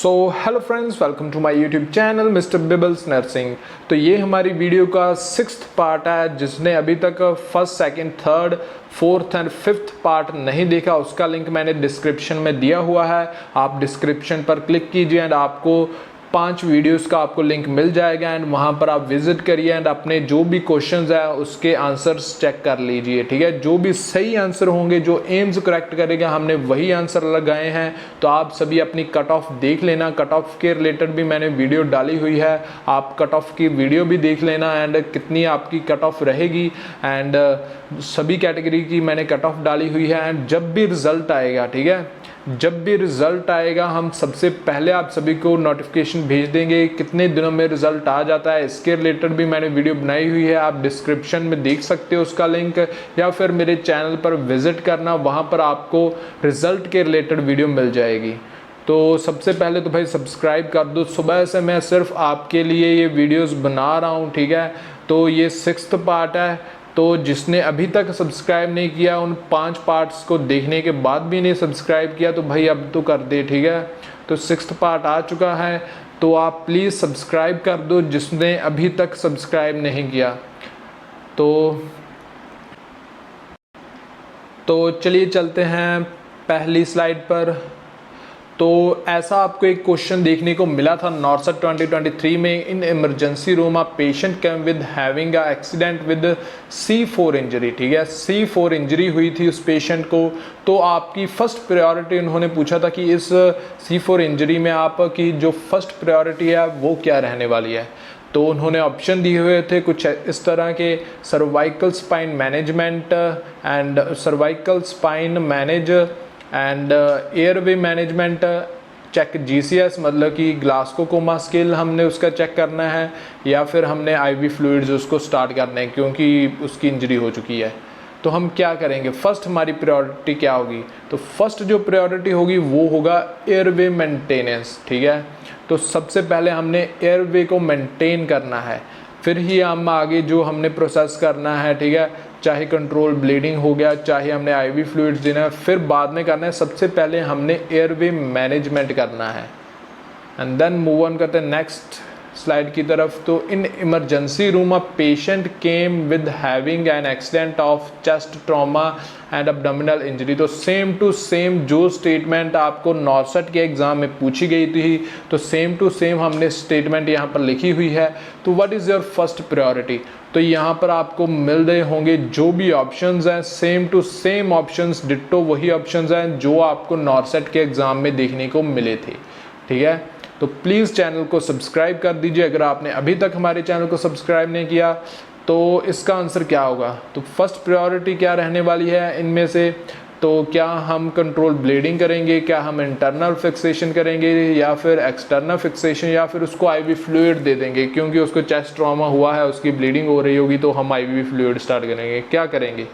So hello friends, welcome to my YouTube channel mister Bibbles nursing. तो ये हमारी video का 6th पार्ट है। जिसने अभी तक first, second, third, fourth and fifth part नहीं देखा, उसका लिंक मैंने डिस्क्रिप्शन में दिया हुआ है। आप डिस्क्रिप्शन पर क्लिक कीजिए एंड आपको 5 वीडियोस का आपको लिंक मिल जाएगा एंड वहाँ पर आप विजिट करिए एंड अपने जो भी क्वेश्चंस है उसके आंसर्स चेक कर लीजिए। ठीक है, जो भी सही आंसर होंगे, जो एम्स करेक्ट करेगा, हमने वही आंसर लगाए हैं। तो आप सभी अपनी कट ऑफ देख लेना। कट ऑफ के रिलेटेड भी मैंने वीडियो डाली हुई है, आप कट ऑफ की वीडियो भी देख लेना एंड कितनी आपकी कट ऑफ रहेगी एंड सभी कैटेगरी की मैंने कट ऑफ डाली हुई है। एंड जब भी रिजल्ट आएगा, ठीक है, जब भी रिजल्ट आएगा हम सबसे पहले आप सभी को नोटिफिकेशन भेज देंगे। कितने दिनों में रिजल्ट आ जाता है इसके रिलेटेड भी मैंने वीडियो बनाई हुई है, आप डिस्क्रिप्शन में देख सकते हो उसका लिंक, या फिर मेरे चैनल पर विजिट करना, वहाँ पर आपको रिजल्ट के रिलेटेड वीडियो मिल जाएगी। तो सबसे पहले तो भाई सब्सक्राइब कर दो। सुबह से मैं सिर्फ आपके लिए ये वीडियोस बना रहा हूँ, ठीक है। तो ये 6th पार्ट है। तो जिसने अभी तक सब्सक्राइब नहीं किया, उन 5 पार्ट्स को देखने के बाद भी नहीं सब्सक्राइब किया, तो भाई अब तो कर दे, ठीक है। तो 6th पार्ट आ चुका है, तो आप प्लीज़ सब्सक्राइब कर दो जिसने अभी तक सब्सक्राइब नहीं किया। तो चलिए चलते हैं पहली स्लाइड पर। तो ऐसा आपको एक क्वेश्चन देखने को मिला था नॉर्सट 2023 में। In emergency room a patient came with having a accident with C4 injury. ठीक है, C4 इंजरी हुई थी उस पेशेंट को। तो आपकी फर्स्ट प्रायोरिटी उन्होंने पूछा था कि इस C4 इंजरी में आपकी जो फर्स्ट प्रायोरिटी है वो क्या रहने वाली है। तो उन्होंने ऑप्शन दिए हुए थे कुछ इस तरह के: cervical spine management and cervical spine manage and airway management, check GCS मतलब कि ग्लास्कोकोमा स्केल हमने उसका चेक करना है, या फिर हमने IV फ्लूइड्स उसको स्टार्ट करना है क्योंकि उसकी इंजरी हो चुकी है। तो हम क्या करेंगे, फर्स्ट हमारी प्रायोरिटी क्या होगी? तो फर्स्ट जो प्रायोरिटी होगी वो होगा एयरवे मेंटेनेंस। ठीक है, तो सबसे पहले हमने एयरवे को मेंटेन करना है, फिर ही हम आगे जो हमने प्रोसेस करना है, ठीक है, चाहे कंट्रोल ब्लीडिंग हो गया, चाहे हमने IV फ्लूइड्स देना है, फिर बाद में करना है। सबसे पहले हमने एयरवे मैनेजमेंट करना है एंड देन मूव ऑन करते हैं नेक्स्ट स्लाइड की तरफ। तो इन emergency room a patient came with having an accident of chest trauma and abdominal injury. तो सेम टू सेम जो स्टेटमेंट आपको नॉर्सट के एग्जाम में पूछी गई थी, तो सेम टू सेम हमने स्टेटमेंट यहाँ पर लिखी हुई है। तो what is your first priority? तो यहाँ पर आपको मिल रहे होंगे जो भी ऑप्शंस हैं, same to same options, ditto वही ऑप्शंस हैं जो आपको नॉर्सट के एग्जाम में देखने को मिले थे। ठीक है, तो प्लीज़ चैनल को सब्सक्राइब कर दीजिए अगर आपने अभी तक हमारे चैनल को सब्सक्राइब नहीं किया। तो इसका आंसर क्या होगा? तो फर्स्ट प्रायोरिटी क्या रहने वाली है इनमें से? तो क्या हम कंट्रोल ब्लीडिंग करेंगे, क्या हम इंटरनल फिक्सेशन करेंगे, या फिर एक्सटर्नल फिक्सेशन, या फिर उसको IV फ्लूइड दे देंगे क्योंकि उसको चेस्ट ट्रॉमा हुआ है, उसकी ब्लीडिंग हो रही होगी, तो हम IV फ्लूइड स्टार्ट करेंगे। क्या करेंगे?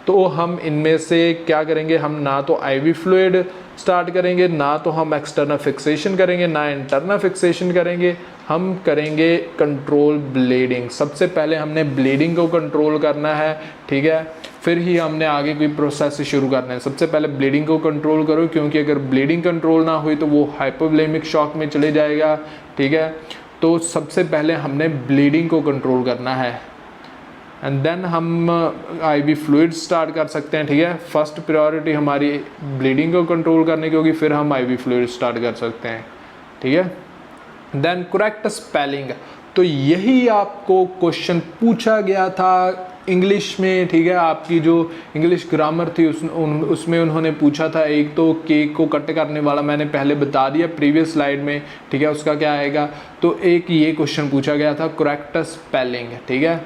तो हम इनमें से क्या करेंगे? हम ना तो IV फ्लूइड स्टार्ट करेंगे, ना तो हम एक्सटर्नल फिक्सेशन करेंगे, ना इंटरनल फिक्सेशन करेंगे, हम करेंगे कंट्रोल ब्लीडिंग। सबसे पहले हमने ब्लीडिंग को कंट्रोल करना है, ठीक है, फिर ही हमने आगे कोई प्रोसेस शुरू करना है। सबसे पहले ब्लीडिंग को कंट्रोल करो, क्योंकि अगर ब्लीडिंग कंट्रोल ना हुई तो वो हाइपोवोलेमिक शॉक में चले जाएगा। ठीक है, तो सबसे पहले हमने ब्लीडिंग को कंट्रोल करना है एंड देन हम IV फ्लूइड स्टार्ट कर सकते हैं। ठीक है, फर्स्ट प्रायोरिटी हमारी ब्लीडिंग को कंट्रोल करने की होगी, फिर हम IV फ्लूइड स्टार्ट कर सकते हैं। ठीक है, देन करेक्ट स्पेलिंग। तो यही आपको क्वेश्चन पूछा गया था इंग्लिश में। ठीक है, आपकी जो इंग्लिश ग्रामर थी उसमें उन्होंने पूछा था। एक तो केक को कट करने वाला मैंने पहले बता दिया प्रीवियस स्लाइड में, ठीक है, उसका क्या आएगा। तो एक ये क्वेश्चन पूछा गया था करेक्ट स्पेलिंग। ठीक है,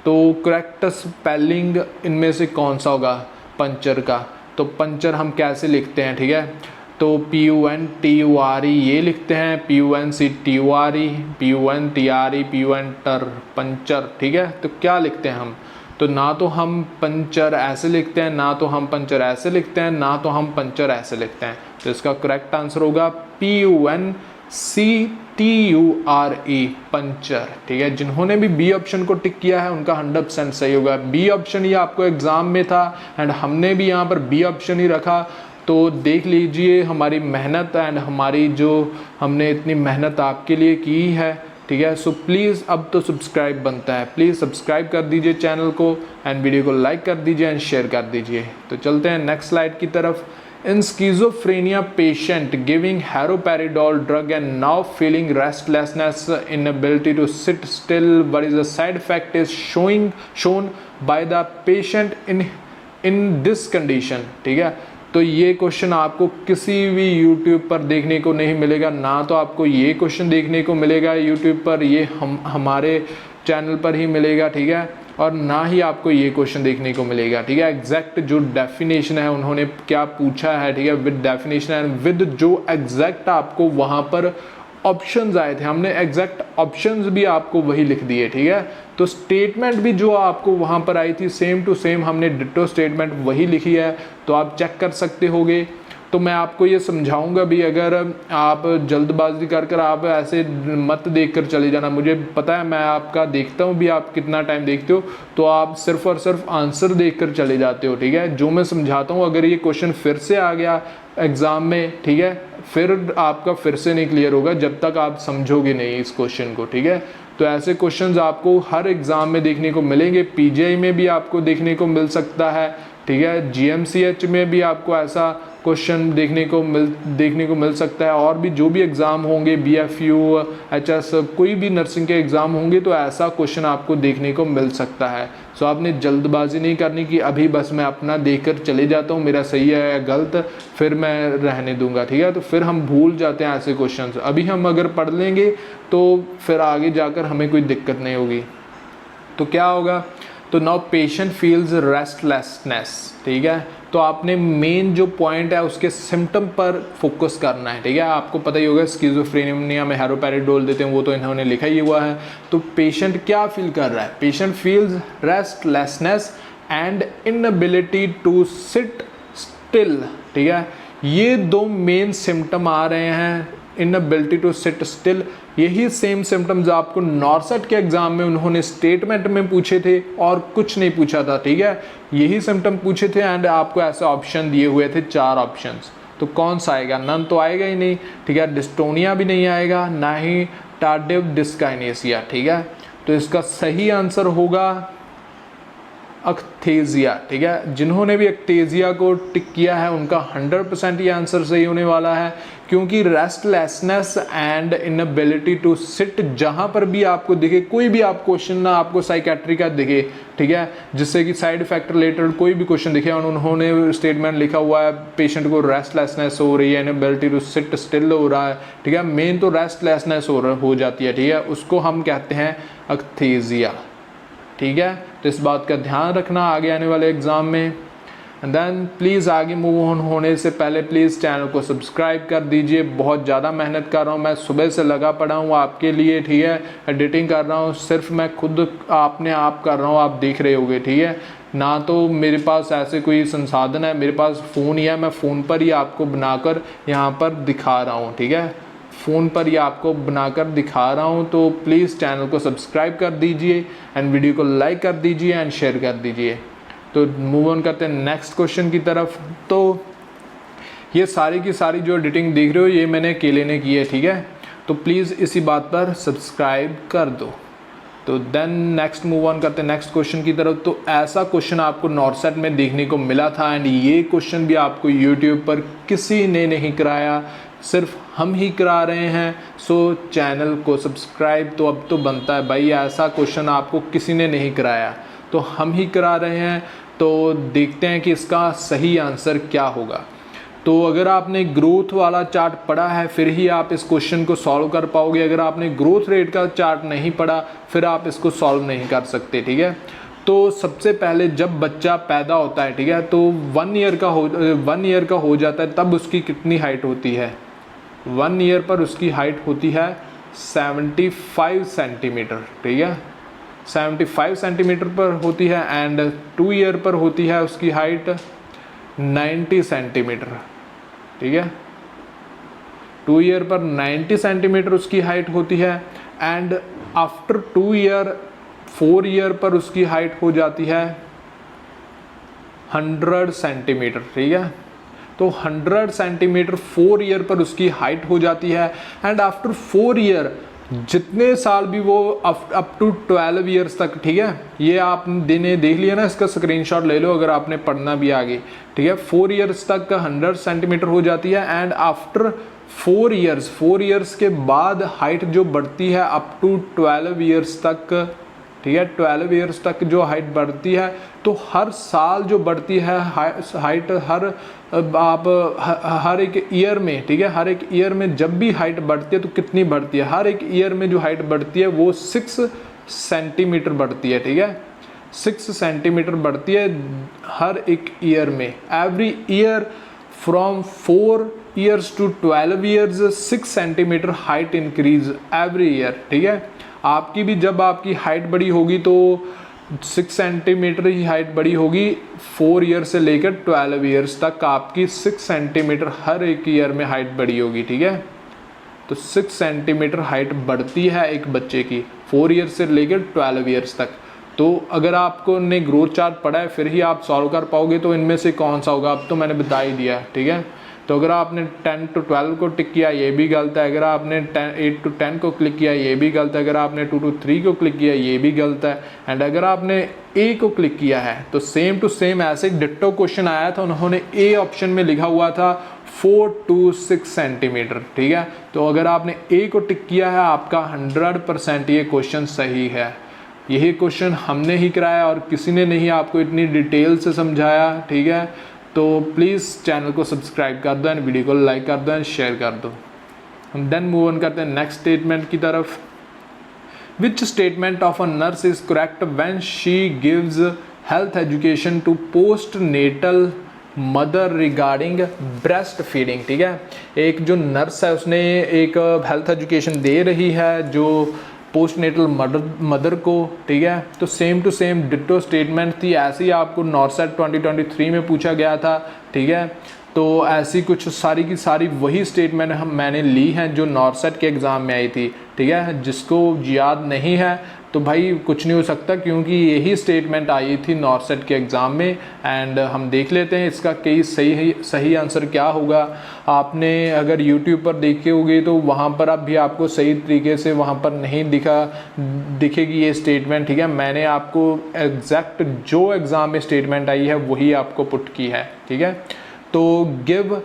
तो करेक्ट स्पेलिंग इनमें से कौन सा होगा? पंचर का। तो पंचर हम कैसे लिखते हैं? ठीक है, तो PUNTURE ये लिखते हैं, PUNCTURE, PUNTRE, PUNTR, पंचर। ठीक है, तो क्या लिखते हैं हम? तो ना तो हम पंचर ऐसे लिखते हैं, ना तो हम पंचर ऐसे लिखते हैं, ना तो हम पंचर ऐसे लिखते हैं। तो इसका करेक्ट आंसर होगा PUNCTURE, पंचर। ठीक है, जिन्होंने भी B ऑप्शन को टिक किया है उनका 100% सही होगा। B ऑप्शन ही आपको एग्जाम में था एंड हमने भी यहाँ पर B ऑप्शन ही रखा। तो देख लीजिए हमारी मेहनत एंड हमारी जो हमने इतनी मेहनत आपके लिए की है, ठीक है। सो प्लीज़ अब तो सब्सक्राइब बनता है, प्लीज़ सब्सक्राइब कर दीजिए चैनल को एंड वीडियो को लाइक कर दीजिए एंड शेयर कर दीजिए। तो चलते हैं नेक्स्ट स्लाइड की तरफ। In schizophrenia patient giving haloperidol drug and now feeling restlessness, inability to sit still, what is the side effect is shown by the patient in this condition, ठीक है। तो ये क्वेश्चन आपको किसी भी YouTube पर देखने को नहीं मिलेगा, ना तो आपको ये क्वेश्चन देखने को मिलेगा YouTube पर, ये हमारे चैनल पर ही मिलेगा, ठीक है। और ना ही आपको ये क्वेश्चन देखने को मिलेगा, ठीक है। एग्जैक्ट जो डेफिनेशन है उन्होंने क्या पूछा है, ठीक है, विद डेफिनेशन एंड विद जो एग्जैक्ट आपको वहाँ पर ऑप्शंस आए थे, हमने एग्जैक्ट ऑप्शंस भी आपको वही लिख दिए, ठीक है। तो स्टेटमेंट भी जो आपको वहाँ पर आई थी सेम टू सेम हमने डिट्टो स्टेटमेंट वही लिखी है, तो आप चेक कर सकते होगे। तो मैं आपको ये समझाऊंगा भी, अगर आप जल्दबाजी कर आप ऐसे मत देखकर चले जाना। मुझे पता है, मैं आपका देखता हूँ भी आप कितना टाइम देखते हो, तो आप सिर्फ और सिर्फ आंसर देखकर चले जाते हो, ठीक है। जो मैं समझाता हूँ अगर ये क्वेश्चन फिर से आ गया एग्ज़ाम में, ठीक है, फिर आपका फिर से नहीं क्लियर होगा जब तक आप समझोगे नहीं इस क्वेश्चन को, ठीक है। तो ऐसे क्वेश्चंस आपको हर एग्ज़ाम में देखने को मिलेंगे, पीजीआई में भी आपको देखने को मिल सकता है, ठीक है। जीएमसीएच में भी आपको ऐसा क्वेश्चन देखने को मिल सकता है, और भी जो भी एग्ज़ाम होंगे, बीएफयू, एचएस, कोई भी नर्सिंग के एग्ज़ाम होंगे तो ऐसा क्वेश्चन आपको देखने को मिल सकता है। सो आपने जल्दबाजी नहीं करनी कि अभी बस मैं अपना देखकर चले जाता हूँ, मेरा सही है या गलत, फिर मैं रहने दूंगा, ठीक है। तो फिर हम भूल जाते हैं ऐसे क्वेश्चन। अभी हम अगर पढ़ लेंगे तो फिर आगे जाकर हमें कोई दिक्कत नहीं होगी। तो क्या होगा, तो नाउ पेशेंट फील्स रेस्टलेसनेस, ठीक है। तो आपने मेन जो पॉइंट है उसके सिम्टम पर फोकस करना है, ठीक है। आपको पता ही होगा स्किज़ोफ्रेनिया में हैरोपेरिडोल देते हैं, वो तो इन्होंने लिखा ही हुआ है। तो पेशेंट क्या फील कर रहा है, patient feels restlessness and inability to sit still, ठीक है। ये दो मेन सिम्टम आ रहे हैं, इनएबिलिटी टू सिट स्टिल। यही सेम सिम्टम्स आपको नॉर्सेट के एग्जाम में उन्होंने स्टेटमेंट में पूछे थे और कुछ नहीं पूछा था, ठीक है। यही सिम्टम पूछे थे एंड आपको ऐसे ऑप्शन दिए हुए थे, 4 ऑप्शंस। तो कौन सा आएगा, नन तो आएगा ही नहीं, ठीक है। डिस्टोनिया भी नहीं आएगा, ना ही टार्डिव डिस्काइनेसिया, ठीक है। तो इसका सही आंसर होगा अक्थेजिया, ठीक है। जिन्होंने भी अक्थेजिया को टिक किया है उनका 100% ये आंसर सही होने वाला है, क्योंकि restlessness and inability to sit जहाँ पर भी आपको दिखे, कोई भी आप क्वेश्चन ना आपको साइकेट्री का दिखे, ठीक है, जिससे कि साइड इफेक्ट रिलेटेड कोई भी क्वेश्चन दिखे और उन्होंने स्टेटमेंट लिखा हुआ है पेशेंट को रेस्टलेसनेस हो रही है, इनएबिलिटी टू सिट स्टिल हो रहा है, ठीक है। मेन तो रेस्टलेसनेस हो जाती है, ठीक है, उसको हम कहते हैं अक्थेजिया, ठीक है। तो इस बात का ध्यान रखना आगे आने वाले एग्जाम में। एंड देन प्लीज़ आगे मूव ऑन होने से पहले प्लीज़ चैनल को सब्सक्राइब कर दीजिए। बहुत ज़्यादा मेहनत कर रहा हूँ मैं, सुबह से लगा पड़ा हूँ आपके लिए, ठीक है। एडिटिंग कर रहा हूँ, सिर्फ मैं खुद अपने आप कर रहा हूँ, आप देख रहे होगे, ठीक है ना। तो मेरे पास ऐसे कोई संसाधन है, मेरे पास फ़ोन ही है, मैं फ़ोन पर ही आपको बनाकर यहाँ पर दिखा रहा हूँ, ठीक है। फ़ोन पर ही आपको बनाकर दिखा रहा हूँ। तो प्लीज़ चैनल को सब्सक्राइब कर दीजिए एंड वीडियो को लाइक कर दीजिए एंड शेयर कर दीजिए। तो मूव ऑन करते हैं नेक्स्ट क्वेश्चन की तरफ। तो ये सारी की सारी जो एडिटिंग देख रहे हो ये मैंने अकेले ने की है, ठीक है। तो प्लीज़ इसी बात पर सब्सक्राइब कर दो। तो देन नेक्स्ट मूव ऑन करते हैं नेक्स्ट क्वेश्चन की तरफ। तो ऐसा क्वेश्चन आपको नॉर्सेट में देखने को मिला था एंड ये क्वेश्चन भी आपको यूट्यूब पर किसी ने नहीं कराया, सिर्फ हम ही करा रहे हैं। सो चैनल को सब्सक्राइब तो अब तो बनता है भाई, ऐसा क्वेश्चन आपको किसी ने नहीं कराया तो हम ही करा रहे हैं। तो देखते हैं कि इसका सही आंसर क्या होगा। तो अगर आपने ग्रोथ वाला चार्ट पढ़ा है फिर ही आप इस क्वेश्चन को सॉल्व कर पाओगे। अगर आपने ग्रोथ रेट का चार्ट नहीं पढ़ा फिर आप इसको सॉल्व नहीं कर सकते, ठीक है। तो सबसे पहले जब बच्चा पैदा होता है, ठीक है, तो 1 ईयर का हो जाता है तब उसकी कितनी हाइट होती है। 1 ईयर पर उसकी हाइट होती है 75 सेंटीमीटर, ठीक है, 75 सेंटीमीटर पर होती है। एंड 2 ईयर पर होती है उसकी हाइट 90 सेंटीमीटर, ठीक है। 2 ईयर पर 90 सेंटीमीटर उसकी हाइट होती है। एंड आफ्टर 2 ईयर 4 ईयर पर उसकी हाइट हो जाती है 100 सेंटीमीटर, ठीक है। तो 100 सेंटीमीटर 4 ईयर पर उसकी हाइट हो जाती है। एंड आफ्टर 4 ईयर जितने साल भी वो अप टू 12 ईयर्स तक, ठीक है, ये आपने देख लिया ना, इसका स्क्रीनशॉट ले लो अगर आपने पढ़ना भी आगे, ठीक है। 4 ईयर्स तक 100 सेंटीमीटर हो जाती है एंड आफ्टर 4 ईयर्स के बाद हाइट जो बढ़ती है अप टू 12 ईयर्स तक, ठीक है, 12 ईयर्स तक जो हाइट बढ़ती है, तो हर साल जो बढ़ती है हाइट हर एक ईयर में, ठीक है, हर एक ईयर में जब भी हाइट बढ़ती है तो कितनी बढ़ती है, हर एक ईयर में जो हाइट बढ़ती है वो 6 सेंटीमीटर बढ़ती है, ठीक है, 6 सेंटीमीटर बढ़ती है हर एक ईयर में। Every year from 4 years to 12 years 6 centimetre height increase every year, ठीक है। आपकी भी जब आपकी हाइट बड़ी होगी तो 6 सेंटीमीटर ही हाइट बड़ी होगी, 4 ईयर से लेकर 12 ईयर्स तक आपकी 6 सेंटीमीटर हर एक ईयर में हाइट बड़ी होगी, ठीक है। तो 6 सेंटीमीटर हाइट बढ़ती है एक बच्चे की 4 ईयर से लेकर 12 ईयर्स तक। तो अगर आपको ने ग्रोथ चार्ट पढ़ा है फिर ही आप सॉल्व कर पाओगे, तो इनमें से कौन सा होगा, अब तो मैंने बता ही दिया, ठीक है। तो अगर आपने 10 to 12 को टिक किया ये भी गलत है, अगर आपने 8 to 10 को क्लिक किया ये भी गलत है, अगर आपने 2 to 3 को क्लिक किया ये भी गलत है, एंड अगर आपने ए को क्लिक किया है तो सेम टू सेम ऐसे डिट्टो क्वेश्चन आया था, उन्होंने ए ऑप्शन में लिखा हुआ था 4 to 6 सेंटीमीटर, ठीक है। तो अगर आपने ए को टिक किया है आपका 100% ये क्वेश्चन सही है। यही क्वेश्चन हमने ही कराया और किसी ने नहीं आपको इतनी डिटेल से समझाया, ठीक है। तो प्लीज़ चैनल को सब्सक्राइब कर दो एंड वीडियो को लाइक कर दो एंड शेयर कर दो। हम देन मूव ऑन करते हैं नेक्स्ट स्टेटमेंट की तरफ। Which statement of a nurse is correct when she gives health education to postnatal mother regarding breast feeding, ठीक है। एक जो नर्स है उसने एक हेल्थ एजुकेशन दे रही है जो पोस्ट नेटल मदर को, ठीक है। तो same to same ditto statement थी, ऐसे ही आपको नॉर्सेट 2023 में पूछा गया था, ठीक है। तो ऐसी कुछ सारी की सारी वही स्टेटमेंट मैंने ली हैं जो नॉर्सेट के एग्ज़ाम में आई थी, ठीक है। जिसको याद नहीं है तो भाई कुछ नहीं हो सकता, क्योंकि यही स्टेटमेंट आई थी नॉर्सेट के एग्ज़ाम में। एंड हम देख लेते हैं इसका सही आंसर क्या होगा। आपने अगर यूट्यूब पर देखे होगे तो वहाँ पर अब भी आपको सही तरीके से वहाँ पर नहीं दिखेगी ये स्टेटमेंट, ठीक है। मैंने आपको एग्जैक्ट जो एग्ज़ाम में स्टेटमेंट आई है वही आपको पुट की है, ठीक है। तो give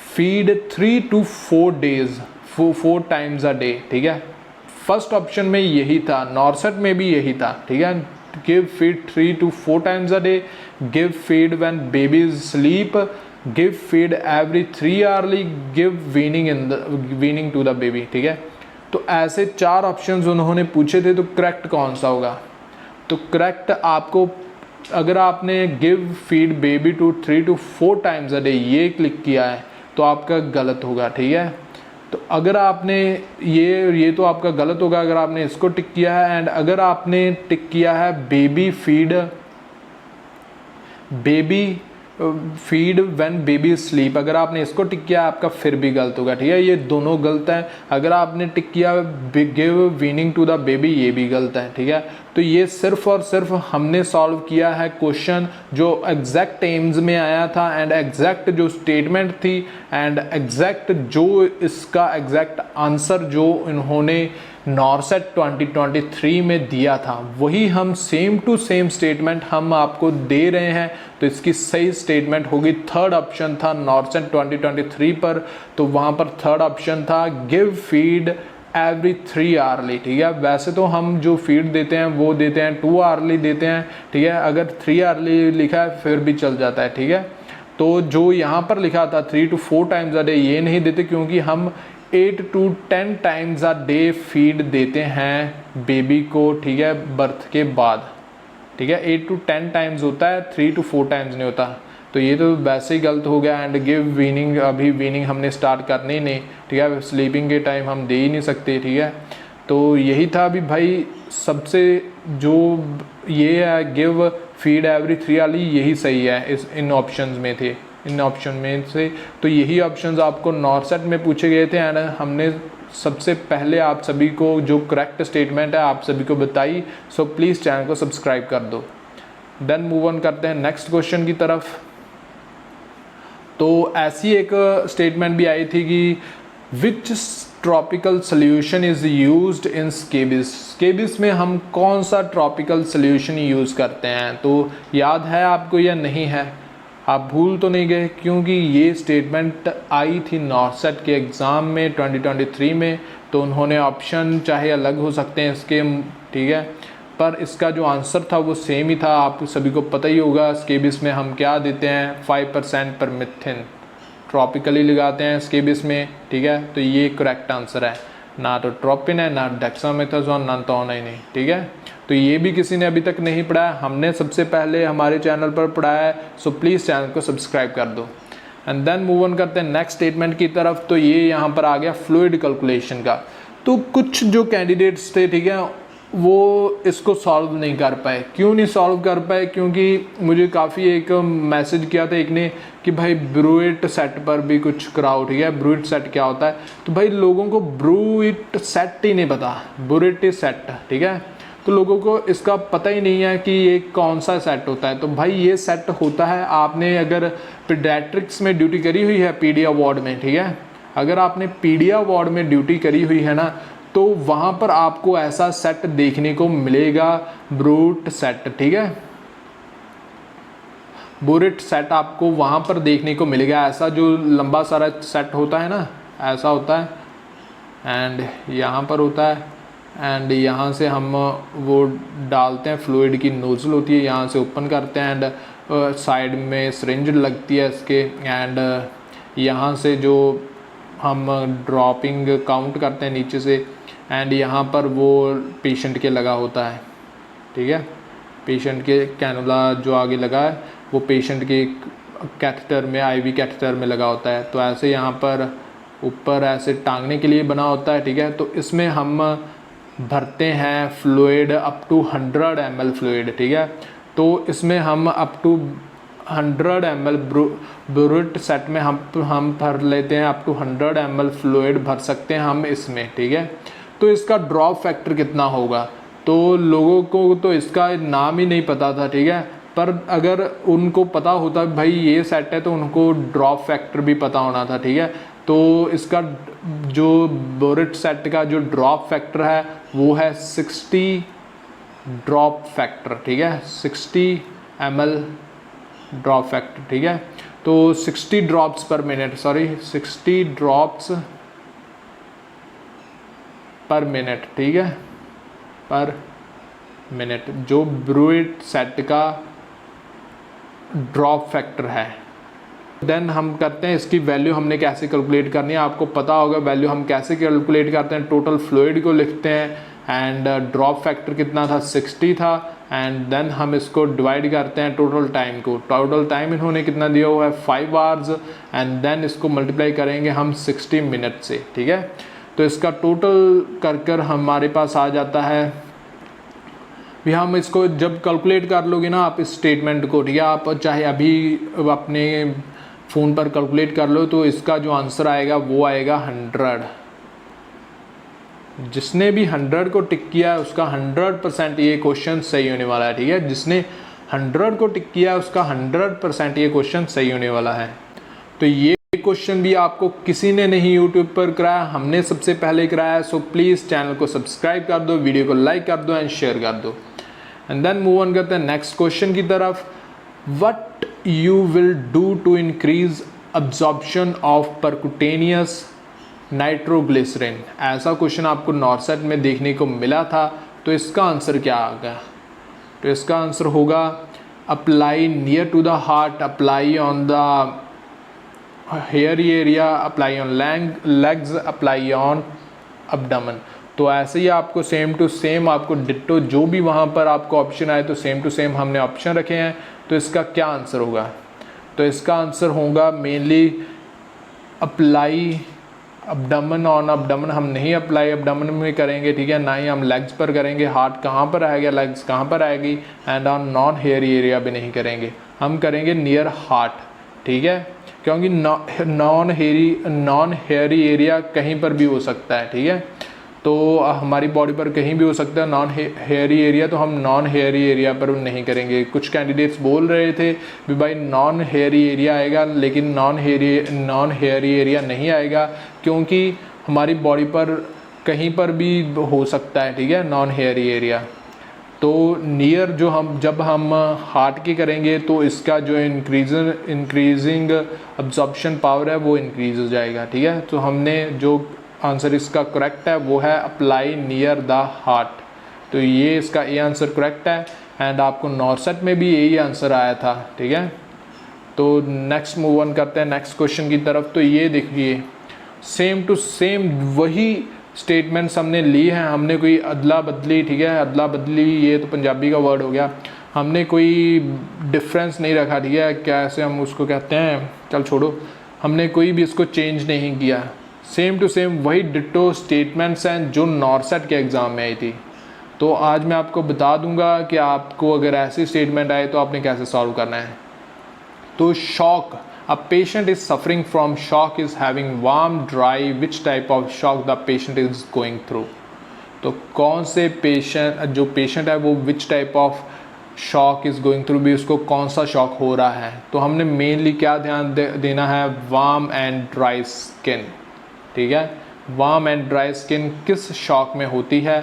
feed 3 to 4 days 4 times a day, ठीक है। फर्स्ट ऑप्शन में यही था, नॉर्सेट में भी यही था, ठीक है। Give feed 3 to 4 times a day, give feed when baby sleep, give feed every 3 hourly, give weaning to the baby, ठीक है। तो ऐसे 4 ऑप्शंस उन्होंने पूछे थे, तो करेक्ट कौन सा होगा। तो करेक्ट आपको, अगर आपने give feed baby to 3 to 4 times a day ये क्लिक किया है तो आपका गलत होगा, ठीक है। तो अगर आपने ये तो आपका गलत होगा अगर आपने इसको टिक किया है। एंड अगर आपने टिक किया है baby feed when baby sleep, अगर आपने इसको टिक किया आपका फिर भी गलत होगा, ठीक है। ये दोनों गलत है। अगर आपने टिक किया give weaning to the baby ये भी गलत है, ठीक है। तो ये सिर्फ और सिर्फ हमने सॉल्व किया है क्वेश्चन जो एग्जैक्ट एम्स में आया था एंड एग्जैक्ट जो स्टेटमेंट थी एंड एग्जैक्ट जो इसका एग्जैक्ट आंसर जो इन्होंने नॉर्सेट 2023 में दिया था वही हम सेम टू सेम स्टेटमेंट हम आपको दे रहे हैं। तो इसकी सही स्टेटमेंट होगी थर्ड ऑप्शन था नॉर्सेट 2023 पर। तो वहाँ पर थर्ड ऑप्शन था गिव फीड एवरी 3 hourly, ठीक है। वैसे तो हम जो फीड देते हैं वो देते हैं 2 hourly देते हैं, ठीक है। अगर 3 hourly लिखा है फिर भी चल जाता है, ठीक है। तो जो यहाँ पर लिखा था 3 to 4 times a day ये नहीं देते, क्योंकि हम 8 to 10 times a day feed देते हैं बेबी को, ठीक है, बर्थ के बाद, ठीक है। 8 to 10 times होता है, 3 to 4 times नहीं होता। तो ये तो वैसे ही गलत हो गया। एंड गिव वीनिंग, अभी वीनिंग हमने स्टार्ट करनी ही नहीं, ठीक है। स्लीपिंग के टाइम हम दे ही नहीं सकते, ठीक है। तो यही था अभी भाई सबसे जो ये है गिव फीड एवरी 3 hourly यही सही है इन ऑप्शंस में थे, इन ऑप्शन में से। तो यही ऑप्शंस आपको नॉर्सेट में पूछे गए थे एंड हमने सबसे पहले आप सभी को जो करेक्ट स्टेटमेंट है आप सभी को बताई। सो प्लीज़ चैनल को सब्सक्राइब कर दो। देन मूव ऑन करते हैं नेक्स्ट क्वेश्चन की तरफ। तो ऐसी एक स्टेटमेंट भी आई थी कि which tropical solution is used in scabies. Scabies में हम कौन सा ट्रॉपिकल सोल्यूशन यूज़ करते हैं, तो याद है आपको या नहीं है, आप भूल तो नहीं गए, क्योंकि ये स्टेटमेंट आई थी नॉर्सेट के एग्ज़ाम में 2023 में। तो उन्होंने ऑप्शन चाहे अलग हो सकते हैं इसके, ठीक है, पर इसका जो आंसर था वो सेम ही था। आप सभी को पता ही होगा स्केबिस में हम क्या देते हैं, 5% परमिथिन ट्रॉपिकली लगाते हैं स्केबिस में, ठीक है। तो ये करेक्ट आंसर है, ना तो ट्रोपिन है, ना डेक्सामेथासोन, ना तो नहीं, ठीक है। तो ये भी किसी ने अभी तक नहीं पढ़ा है, हमने सबसे पहले हमारे चैनल पर पढ़ाया है। सो प्लीज़ चैनल को सब्सक्राइब कर दो। एंड देन मूव ऑन करते हैं नेक्स्ट स्टेटमेंट की तरफ। तो ये यहाँ पर आ गया फ्लूइड कैलकुलेशन का। तो कुछ जो कैंडिडेट्स थे, ठीक है, वो इसको सॉल्व नहीं कर पाए। क्यों नहीं सॉल्व कर पाए? क्योंकि मुझे काफ़ी एक मैसेज किया था एक ने कि भाई ब्रूइट सेट पर भी कुछ कराओ, ठीक है। ब्रूइट सेट क्या होता है? तो भाई लोगों को ब्रूइट सेट ही नहीं पता, ब्रूइट सेट, ठीक है। तो लोगों को इसका पता ही नहीं है कि ये कौन सा सेट होता है। तो भाई ये सेट होता है, आपने अगर पीडियाट्रिक्स में ड्यूटी करी हुई है पीडिया वार्ड में, ठीक है, अगर आपने पीडिया वार्ड में ड्यूटी करी हुई है ना, तो वहाँ पर आपको ऐसा सेट देखने को मिलेगा, ब्रूट सेट, ठीक है। ब्रूट सेट आपको वहाँ पर देखने को मिलेगा, ऐसा जो लंबा सारा सेट होता है ना, ऐसा होता है। एंड यहाँ पर होता है, एंड यहाँ से हम वो डालते हैं, फ्लूइड की नोजल होती है, यहाँ से ओपन करते हैं, एंड साइड में सिरिंज लगती है इसके, एंड यहाँ से जो हम ड्रॉपिंग काउंट करते हैं नीचे से, एंड यहाँ पर वो पेशेंट के लगा होता है, ठीक है। पेशेंट के कैनुला जो आगे लगा है वो पेशेंट के कैथेटर में, आईवी कैथेटर में लगा होता है। तो ऐसे यहाँ पर ऊपर ऐसे टांगने के लिए बना होता है, ठीक है। तो इसमें हम भरते हैं fluid up to 100 ml fluid, ठीक है। तो इसमें हम up to 100 ml burette set में हम भर लेते हैं, अप टू 100 ml फ्लूइड भर सकते हैं हम इसमें, ठीक है। तो इसका ड्रॉप फैक्टर कितना होगा? तो लोगों को तो इसका नाम ही नहीं पता था, ठीक है। पर अगर उनको पता होता भाई ये सेट है तो उनको ड्रॉप फैक्टर भी पता होना था, ठीक है। तो इसका जो बोरेट सेट का जो ड्रॉप फैक्टर है वो है 60 ड्रॉप फैक्टर, ठीक है, 60 ml ड्रॉप फैक्टर, ठीक है। तो 60 ड्रॉप्स पर मिनट, 60 ड्रॉप्स पर मिनट, ठीक है, पर मिनट जो ब्रूइट सेट का ड्रॉप फैक्टर है। देन हम करते हैं इसकी वैल्यू हमने कैसे कैलकुलेट करनी है, आपको पता होगा वैल्यू हम कैसे कैलकुलेट करते हैं। टोटल फ्लूइड को लिखते हैं, एंड ड्रॉप फैक्टर कितना था, 60 था, एंड देन हम इसको डिवाइड करते हैं टोटल टाइम को। टोटल टाइम इन्होंने कितना दिया हुआ है, 5 आवर्स, एंड देन इसको मल्टीप्लाई करेंगे हम 60 मिनट से, ठीक है। तो इसका टोटल कर हमारे पास आ जाता है, भी हम इसको जब कैलकुलेट कर लोगे ना आप इस स्टेटमेंट को, ठीक है, आप चाहे अभी अपने फ़ोन पर कैलकुलेट कर लो, तो इसका जो आंसर आएगा वो आएगा 100। जिसने भी 100 को टिक किया है उसका 100% ये क्वेश्चन सही होने वाला है, ठीक है। जिसने 100 को टिक किया है उसका 100% ये क्वेश्चन सही होने वाला है। तो ये क्वेश्चन भी आपको किसी ने नहीं यूट्यूब पर कराया, हमने सबसे पहले कराया। सो प्लीज़ चैनल को सब्सक्राइब कर दो, वीडियो को लाइक कर दो, एंड शेयर कर दो। एंड देन मूव ऑन करते हैं नेक्स्ट क्वेश्चन की तरफ। What you will do to increase absorption of percutaneous nitroglycerin? ऐसा क्वेश्चन आपको नॉर्सेट में देखने को मिला था। तो इसका आंसर क्या आ गया? तो इसका आंसर होगा apply near to the heart, apply on the hair area, apply on legs, apply on abdomen. तो ऐसे ही आपको सेम टू सेम आपको डिट्टो जो भी वहाँ पर आपको ऑप्शन आए तो सेम टू सेम हमने ऑप्शन रखे हैं। तो इसका क्या आंसर होगा? तो इसका आंसर होगा mainly apply abdomen on abdomen. हम नहीं अप्लाई अब्डोमेन में करेंगे, ठीक है, ना ही हम लेग्स पर करेंगे। हार्ट कहाँ पर आएगा, लेग्स कहाँ पर आएगी, and on non hair area भी नहीं करेंगे, हम करेंगे नियर हार्ट, ठीक है, क्योंकि नॉन हेयरी एरिया कहीं पर भी हो सकता है, ठीक है। तो हमारी बॉडी पर कहीं भी हो सकता है नॉन हेयरी एरिया, तो हम नॉन हेयरी एरिया पर नहीं करेंगे। कुछ कैंडिडेट्स बोल रहे थे भी भाई नॉन हेयरी एरिया आएगा, लेकिन नॉन हेयरी एरिया नहीं आएगा, क्योंकि हमारी बॉडी पर कहीं पर भी हो सकता है, ठीक है, नॉन हेयरी एरिया। तो नियर जो जब हम हार्ट की करेंगे तो इसका जो इंक्रीजिंग अब्जॉर्प्शन पावर है वो इंक्रीज हो जाएगा, ठीक है। तो हमने जो आंसर इसका करेक्ट है वो है अप्लाई नियर द हार्ट। तो ये इसका ए आंसर करेक्ट है, एंड आपको नॉर्सेट में भी यही आंसर आया था, ठीक है। तो नेक्स्ट मूव ऑन करते हैं नेक्स्ट क्वेश्चन की तरफ। तो ये देखिए सेम टू सेम वही स्टेटमेंट्स हमने लिए हैं, हमने कोई अदला बदली, ठीक है, अदला बदली ये तो पंजाबी का वर्ड हो गया, हमने कोई डिफरेंस नहीं रखा, ठीक है, कैसे हम उसको कहते हैं, चल छोड़ो, हमने कोई भी इसको चेंज नहीं किया। सेम टू सेम वही डिट्टो स्टेटमेंट्स हैं जो नॉर्सेट के एग्ज़ाम में आई थी। तो आज मैं आपको बता दूंगा कि आपको अगर ऐसी स्टेटमेंट आए तो आपने कैसे सॉल्व करना है। तो shock, a patient is suffering from shock, is having warm, dry, which type of shock the patient is going through। तो कौन से जो पेशेंट है वो which type of shock is going through, भी उसको कौन सा शॉक हो रहा है। तो हमने मेनली क्या ध्यान देना है, वार्म एंड ड्राई स्किन, ठीक है। वार्म एंड ड्राई स्किन किस शॉक में होती है,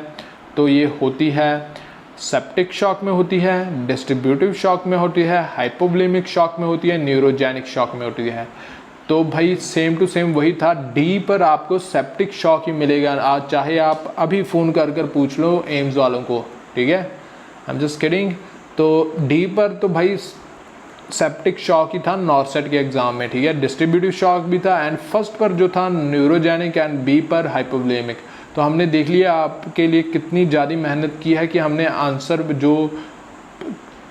तो ये होती है सेप्टिक शॉक में होती है, डिस्ट्रीब्यूटिव शॉक में होती है, हाइपोवोलेमिक शॉक में होती है, न्यूरोजेनिक शॉक में होती है। तो भाई सेम टू सेम वही था, डी पर आपको सेप्टिक शॉक ही मिलेगा। आज चाहे आप अभी फ़ोन कर कर पूछ लो एम्स वालों को, ठीक है, आई एम जस्ट किडिंग। तो डी पर तो भाई सेप्टिक शॉक ही था नॉर्सेट के एग्ज़ाम में, ठीक है। डिस्ट्रीब्यूटिव शॉक भी था, एंड फर्स्ट पर जो था न्यूरोजेनिक, एंड बी पर हाइपोवोलेमिक। तो हमने देख लिया आपके लिए कितनी ज़्यादा मेहनत की है कि हमने आंसर जो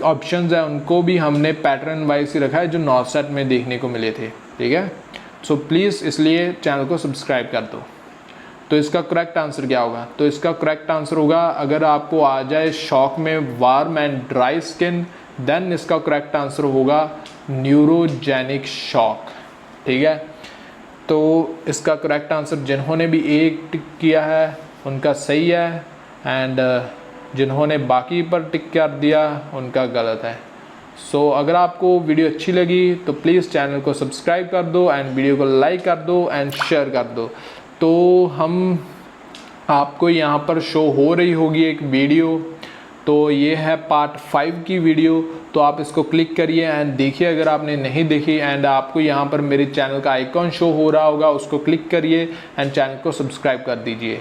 ऑप्शंस हैं उनको भी हमने पैटर्न वाइज ही रखा है जो नॉर्सेट में देखने को मिले थे, ठीक है। सो प्लीज़ इसलिए चैनल को सब्सक्राइब कर दो। तो इसका करेक्ट आंसर क्या होगा, तो इसका करेक्ट आंसर होगा, अगर आपको आ जाए शॉक में warm and dry skin, then इसका करेक्ट आंसर होगा न्यूरोजेनिक शॉक, ठीक है। तो इसका करेक्ट आंसर जिन्होंने भी एक टिक किया है उनका सही है, एंड जिन्होंने बाकी पर टिक कर दिया उनका गलत है। सो अगर आपको वीडियो अच्छी लगी तो प्लीज़ चैनल को सब्सक्राइब कर दो, एंड वीडियो को लाइक कर दो, एंड शेयर कर दो। तो हम आपको यहाँ पर शो हो रही होगी एक वीडियो, तो ये है पार्ट 5 की वीडियो। तो आप इसको क्लिक करिए एंड देखिए अगर आपने नहीं देखी, एंड आपको यहाँ पर मेरे चैनल का आइकॉन शो हो रहा होगा, उसको क्लिक करिए एंड चैनल को सब्सक्राइब कर दीजिए।